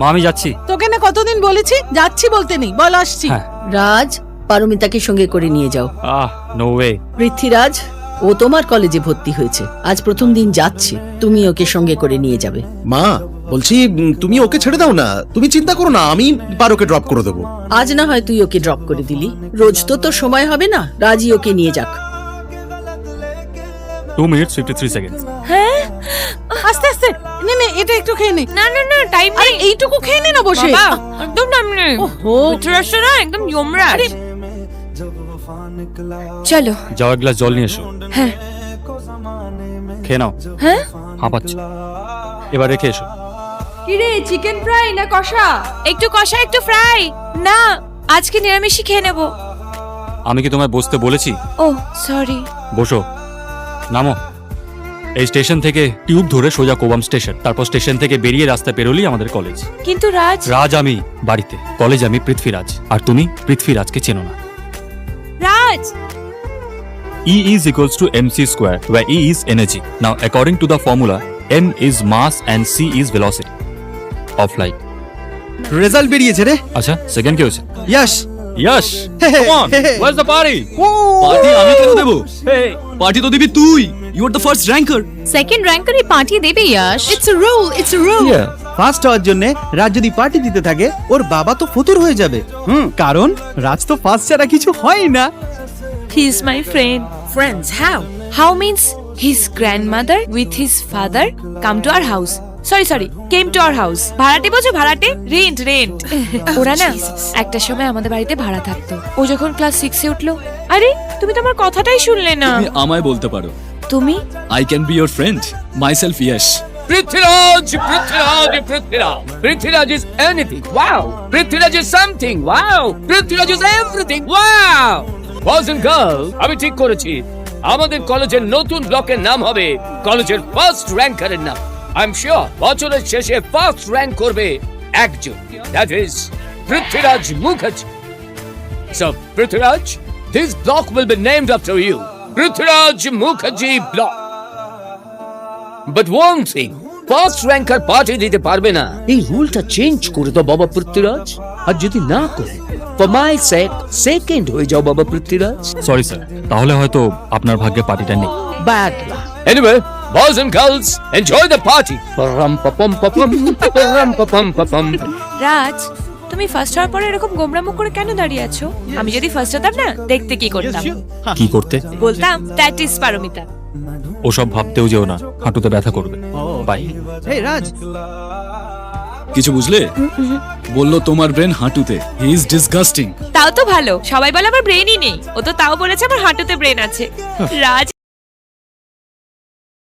মা আমি যাচ্ছি। তোকে না কতদিন বলেছি যাচ্ছি বলতে নেই, বল আসছি। রাজ, পারমিতাকে সঙ্গে করে নিয়ে যাও। No way. পৃথ্বীরাজ, ও তোমার কলেজে ভর্তি হয়েছে, আজ প্রথম দিন যাচ্ছে, তুমি ওকে সঙ্গে করে নিয়ে যাবে। মা বলছি তুমি ওকে ছেড়ে দাও না, তুমি চিন্তা করো না, আমি পারোকে ড্রপ করে দেবো। আজ না হয় তুই ওকে ড্রপ করে দিলি, রোজ তো তোর সময় হবে না, রাজই ওকে নিয়ে যাক। 2 minutes 53 seconds। হ্যাঁ, আস্তে আস্তে নে নে, এটা একটু খেয়ে নে। না না না, টাইম আরে নেই। এইটুকু খেয়ে নে না বসে। বাবা, একদম টাইম নেই। ওহো, পৃথ্বীরাজটা না একদম যমরাজ। চলো। যাও এক গ্লাস জল নিয়ে এসো। হ্যাঁ। খেয়ে নাও। হ্যাঁ, হাঁপাচ্ছ, এবার রেখে এসো। কিরে চিকেন ফ্রাই না কষা? একটু কষা একটু ফ্রাই। না, আজকে নিরামিষই খেয়ে নেব। আমি কি তোমায় বসতে বলেছি? ও সরি। বসো, নামো। এই স্টেশন থেকে টিউব ধরে সোজা কোবাম স্টেশন, তারপর স্টেশন থেকে বেরিয়ে রাস্তা পেরোলেই আমাদের কলেজ। কিন্তু রাজ। রাজ আমি বাড়িতে, কলেজ আমি পৃথ্বীরাজ, আর তুমি পৃথ্বীরাজকে চেনো না। রাজ। E is equals to mc square, where E is energy. Now, according to the formula, m is mass and c is velocity of light. Result বেরিয়েছে রে। আচ্ছা, সেকেন্ড কি হয়েছে? Yash. Yes, come on. Where's the party? Party আমি কেন দেবো? Party তো দিবি তুই। You are the first ranker. Second র্যাঙ্কারই পার্টি দেবে Yash. It's a rule, it's a rule. First হওয়ার জন্য রাজ যদি পার্টি দিতে থাকে, ওর বাবা তো ফতুর হয়ে যাবে। কারণ রাজ তো ফার্স্ট ছাড়া কিছু হয় না। He is my friend. Friends, how? How means his grandmother with his father come to our house. Sorry, came to our house. ভাড়াটে বোঝো, ভাড়াটে? রেন্ট। ওরা না একটা সময় আমাদের বাড়িতে ভাড়া থাকতো। ও যখন ক্লাস 6 এ উঠলো, আরে তুমি তো আমার কথাটাই শুনলে না। তুমি আমায় বলতে পারো। তুমি? I can be your friend. Myself yes. Prithviraj is anything. Wow. Prithviraj is something. Wow. Prithviraj is everything. Wow. Boys and girls, আমি ঠিক করেছি, আমাদের কলেজের নতুন ব্লকের নাম হবে কলেজের ফার্স্ট র্যাঙ্কারের নাম। আই এম শিওর বছরের শেষে ফার্স্ট র্যাঙ্ক করবে একজন, that is Prithviraj Mukherjee. So Prithviraj, this block will be named after you, Prithviraj Mukherjee block. But one thing, first ranker party দিতে পারবে না, এই রুলটা চেঞ্জ করে দাও বাবা পৃথ্বীরাজ। আর যদি না করে, ফর মাই সেক সেকেন্ড হয়ে যাও বাবা পৃথ্বীরাজ। সরি স্যার, তাহলে হয়তো আপনার ভাগ্যে পার্টিটা নেই। Bad luck. Anyway, boys and girls, enjoy the party. Param papam papam param papam papam. রাজ, তুমি ফার্স্ট হওয়ার পরে এরকম গোমরা মুখ করে কেন দাঁড়িয়ে আছো? আমি যদি ফার্স্ট হতাম না, দেখতে কি করতাম? কি করতে? বলতাম দ্যাট ইজ পারমিতা। ওসব ভাবতেও যেও না, হাঁটুতে ব্যথা করবে। বাই। এই রাজ, কিছু বুঝলে? বললো তোমার ব্রেন হাঁটুতে। He is disgusting. তাও তো ভালো, সবাই বলে আমার ব্রেনই নেই, ও তো তাও বলেছে আমার হাঁটুতে ব্রেন আছে। রাজ